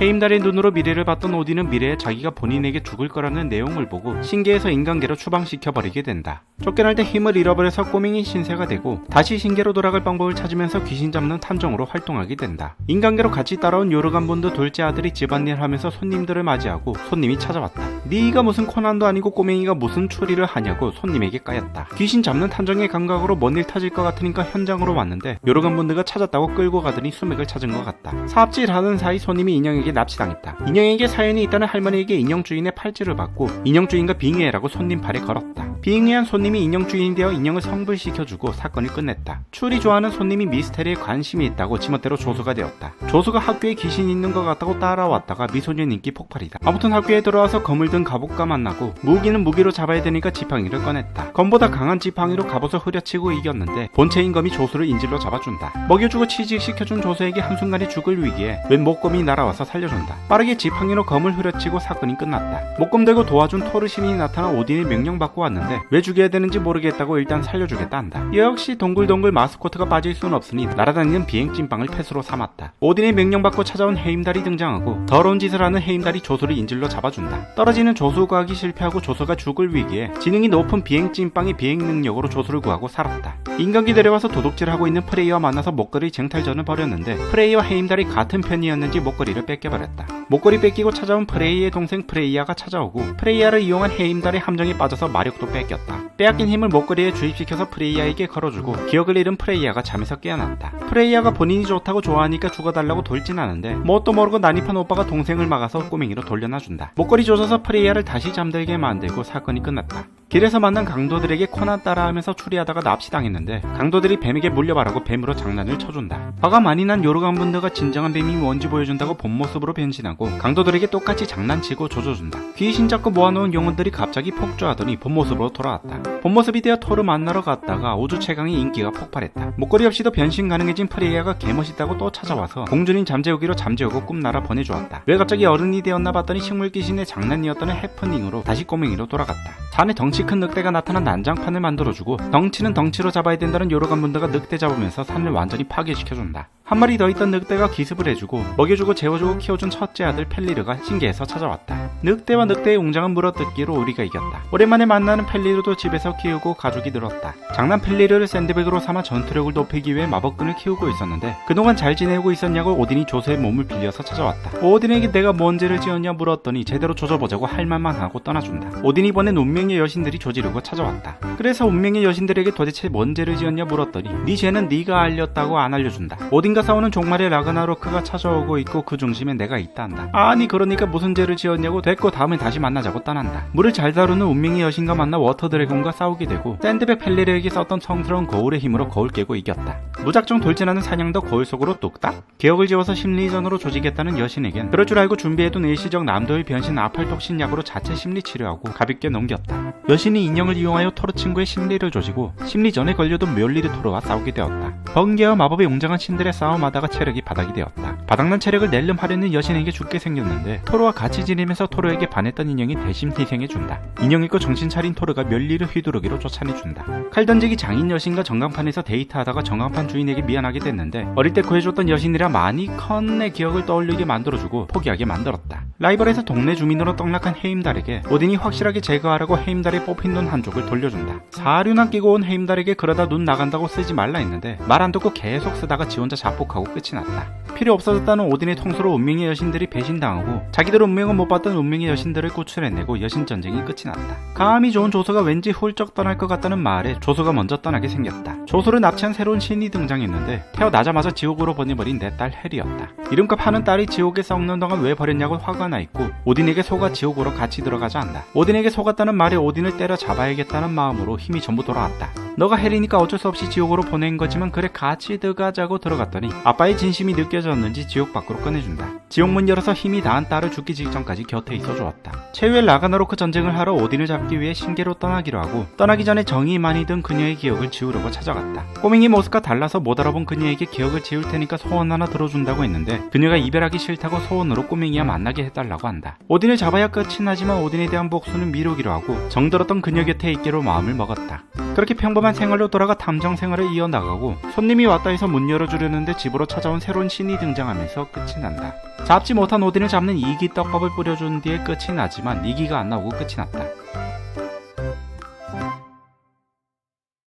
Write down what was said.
헤임달의 눈으로 미래를 봤던 오딘은 미래에 자기가 본인에게 죽을 거라는 내용을 보고 신계에서 인간계로 추방시켜버리게 된다. 쫓겨날 때 힘을 잃어버려서 꼬맹이 신세가 되고 다시 신계로 돌아갈 방법을 찾으면서 귀신 잡는 탐정으로 활동하게 된다. 인간계로 같이 따라온 요르간본드 둘째 아들이 집안일 하면서 손님들을 맞이하고 손님이 찾아왔다. 네가 무슨 코난도 아니고 꼬맹이가 무슨 추리를 하냐고 손님에게 까였다. 귀신 잡는 탐정의 감각으로 뭔 일 터질 것 같으니까 현장으로 왔는데 요르간본드가 찾았다고 끌고 가더니 수맥을 찾은 것 같다. 사업질하는 사이 손님이 인형에게 납치당했다. 인형에게 사연이 있다는 할머니에게 인형 주인의 팔찌를 받고 인형 주인과 빙의해라고 손님 발에 걸었다. 빙의한 손님이 인형 주인이 되어 인형을 성불시켜주고 사건을 끝냈다. 추리 좋아하는 손님이 미스테리에 관심이 있다고 지멋대로 조수가 되었다. 조수가 학교에 귀신이 있는 것 같다고 따라왔다가 미소년 인기 폭발이다. 아무튼 학교에 들어와서 검을 든 갑옷과 만나고 무기는 무기로 잡아야 되니까 지팡이를 꺼냈다. 검보다 강한 지팡이로 갑옷을 후려치고 이겼는데 본체인 검이 조수를 인질로 잡아준다. 먹여주고 취직시켜준 조수에게 한순간에 죽을 위기에 웬 목검이 날아와서 살려준다. 빠르게 지팡이로 검을 후려치고 사건이 끝났다. 목검 들고 도와준 토르신이 나타나 오딘이 명령받고 왔는데 왜 죽여야 되는지 모르겠다고 일단 살려주겠다 한다. 역시 동글동글 마스코트가 빠질 수는 없으니 날아다니는 비행찐빵을 패스로 삼았다. 오딘의 명령받고 찾아온 헤임달이 등장하고 더러운 짓을 하는 헤임달이 조수를 인질로 잡아준다. 떨어지는 조수 구하기 실패하고 조수가 죽을 위기에 지능이 높은 비행찐빵의 비행 능력으로 조수를 구하고 살았다. 인간기 데려와서 도둑질하고 있는 프레이와 만나서 목걸이 쟁탈전을 벌였는데 프레이와 헤임달이 같은 편이었는지 목걸이를 뺏겨버렸다. 목걸이 뺏기고 찾아온 프레이의 동생 프레이야가 찾아오고 프레이야를 이용한 헤임달의 함정에 빠져서 마력도 뺏겼다. 빼앗긴 힘을 목걸이에 주입시켜서 프레이야에게 걸어주고 기억을 잃은 프레이야가 잠에서 깨어났다. 프레이야가 본인이 좋다고 좋아하니까 죽어달라고 돌진하는데 뭣도 모르고 난입한 오빠가 동생을 막아서 꼬맹이로 돌려놔준다. 목걸이 조져서 프레이야를 다시 잠들게 만들고 사건이 끝났다. 길에서 만난 강도들에게 코난 따라하면서 추리하다가 납치당했는데 강도들이 뱀에게 물려바라고 뱀으로 장난을 쳐준다. 화가 많이 난 요르간본드가 진정한 뱀이 뭔지 보여준다고 본 모습으로 변신하고 강도들에게 똑같이 장난치고 조져준다. 귀신 잡고 모아놓은 영혼들이 갑자기 폭주하더니 본 모습으로 돌아왔다. 본 모습이 되어 토르 만나러 갔다가 우주 최강의 인기가 폭발했다. 목걸이 없이도 변신 가능해진 프레이야가 개멋있다고 또 찾아와서 공주님 잠재우기로 잠재우고 꿈나라 보내주었다. 왜 갑자기 어른이 되었나 봤더니 식물 귀신의 장난이었던 해프닝으로 다시 꼬맹이로 돌아갔다. 자네 덩치 큰 늑대가 나타난 난장판을 만들어주고 덩치는 덩치로 잡아야 된다는 요르간본드가 늑대 잡으면서 산을 완전히 파괴시켜준다. 한 마리 더 있던 늑대가 기습을 해주고 먹여주고 재워주고 키워준 첫째 아들 펠리르가 신기해서 찾아왔다. 늑대와 늑대의 웅장한 물어뜯기로 우리가 이겼다. 오랜만에 만나는 펠리르도 집에서 키우고 가족이 늘었다. 장난 펠리르를 샌드백으로 삼아 전투력을 높이기 위해 마법끈을 키우고 있었는데 그동안 잘 지내고 있었냐고 오딘이 조수의 몸을 빌려서 찾아왔다. 오딘에게 내가 뭔 죄를 지었냐 물었더니 제대로 조져보자고 할 말만 하고 떠나준다. 오딘이 보낸 운명의 여신들이 조지르고 찾아왔다. 그래서 운명의 여신들에게 도대체 뭔 죄를 지었냐 물었더니 네 죄는 네가 알렸다고 안 알려준다. 오딘과 싸우는 종말의 라그나로크가 찾아오고 있고 그 중심에 내가 있다 한다. 아니 그러니까 무슨 죄를 지었냐고 됐고 다음에 다시 만나자고 떠난다. 물을 잘 다루는 운명의 여신과 만나 워터 드래곤과 싸우게 되고 샌드백 펠리르에게 썼던 성스러운 거울의 힘으로 거울 깨고 이겼다. 무작정 돌진하는 사냥도 거울 속으로 뚝딱. 개혁을 지워서 심리전으로 조지겠다는 여신에겐 그럴 줄 알고 준비해둔 일시적 남도의 변신 아팔톡신 약으로 자체 심리 치료하고 가볍게 넘겼다. 여신이 인형을 이용하여 토르 친구의 심리를 조지고 심리전에 걸려둔 멸리르 토르와 싸우게 되었다. 번개와 마법의 웅장한 신들의 싸움하다가 체력이 바닥이 되었다. 바닥난 체력을 낼름하려는 여신에게 죽게 생겼는데 토르와 같이 지내면서 토르에게 반했던 인형이 대신 희생해준다. 인형 잃고 정신 차린 토르가 멸리를 휘두르기로 쫓아내준다. 칼 던지기 장인 여신과 전광판에서 데이트하다가 전광판 주인에게 미안하게 됐는데 어릴 때 구해줬던 여신이라 많이 컨의 기억을 떠올리게 만들어주고 포기하게 만들었다. 라이벌에서 동네 주민으로 떡락한 헤임달에게 오딘이 확실하게 제거하라고 헤임달의 뽑힌 눈 한쪽을 돌려준다. 사륜안 끼고 온 헤임달에게 그러다 눈 나간다고 쓰지 말라 했는데 말 안 듣고 계속 쓰다가 지 혼자 자폭하고 끝이 났다. 필요 없어졌다는 오딘의 통수로 운명의 여신들이 배신당하고 자기들 운명은 못 봤던 운명의 여신들을 구출해내고 여신전쟁이 끝이 났다. 감이 좋은 조수가 왠지 훌쩍 떠날 것 같다는 말에 조수가 먼저 떠나게 생겼다. 조수를 납치한 새로운 신이 등장했는데 태어나자마자 지옥으로 보내버린 내 딸 헬이었다. 이름값 하는 딸이 지옥에 썩는 동안 왜 버렸냐고 화가 나 있고 오딘에게 속아 지옥으로 같이 들어가자 한다. 오딘에게 속았다는 말에 오딘을 때려 잡아야겠다는 마음으로 힘이 전부 돌아왔다. 너가 헬이니까 어쩔 수 없이 지옥으로 보낸 거지만 그래 같이 들어가자고 들어갔더니 아빠의 진심이 느껴졌는지 지옥 밖으로 꺼내준다. 지옥문 열어서 힘이 다한 딸을 죽기 직전까지 곁에 있어 주었다. 최후의 라그나로크 전쟁을 하러 오딘을 잡기 위해 신계로 떠나기로 하고 떠나기 전에 정이 많이 든 그녀의 기억을 지우려고 찾아갔다. 꼬맹이 모습과 달라서 못 알아본 그녀에게 기억을 지울 테니까 소원 하나 들어준다고 했는데 그녀가 이별하기 싫다고 소원으로 꼬맹이와 만나게 해달라고 한다. 오딘을 잡아야 끝이 나지만 오딘에 대한 복수는 미루기로 하고 정들었던 그녀 곁에 있기로 마음을 먹었다. 그렇게 평범한 생활로 돌아가 탐정 생활을 이어나가고 손님이 왔다 해서 문 열어주려는데 집으로 찾아온 새로운 신이 등장하면서 끝이 난다. 잡지 못한 오딘을 잡는 2기 떡밥을 뿌려준 뒤에 끝이 나지만 2기가 안 나오고 끝이 났다.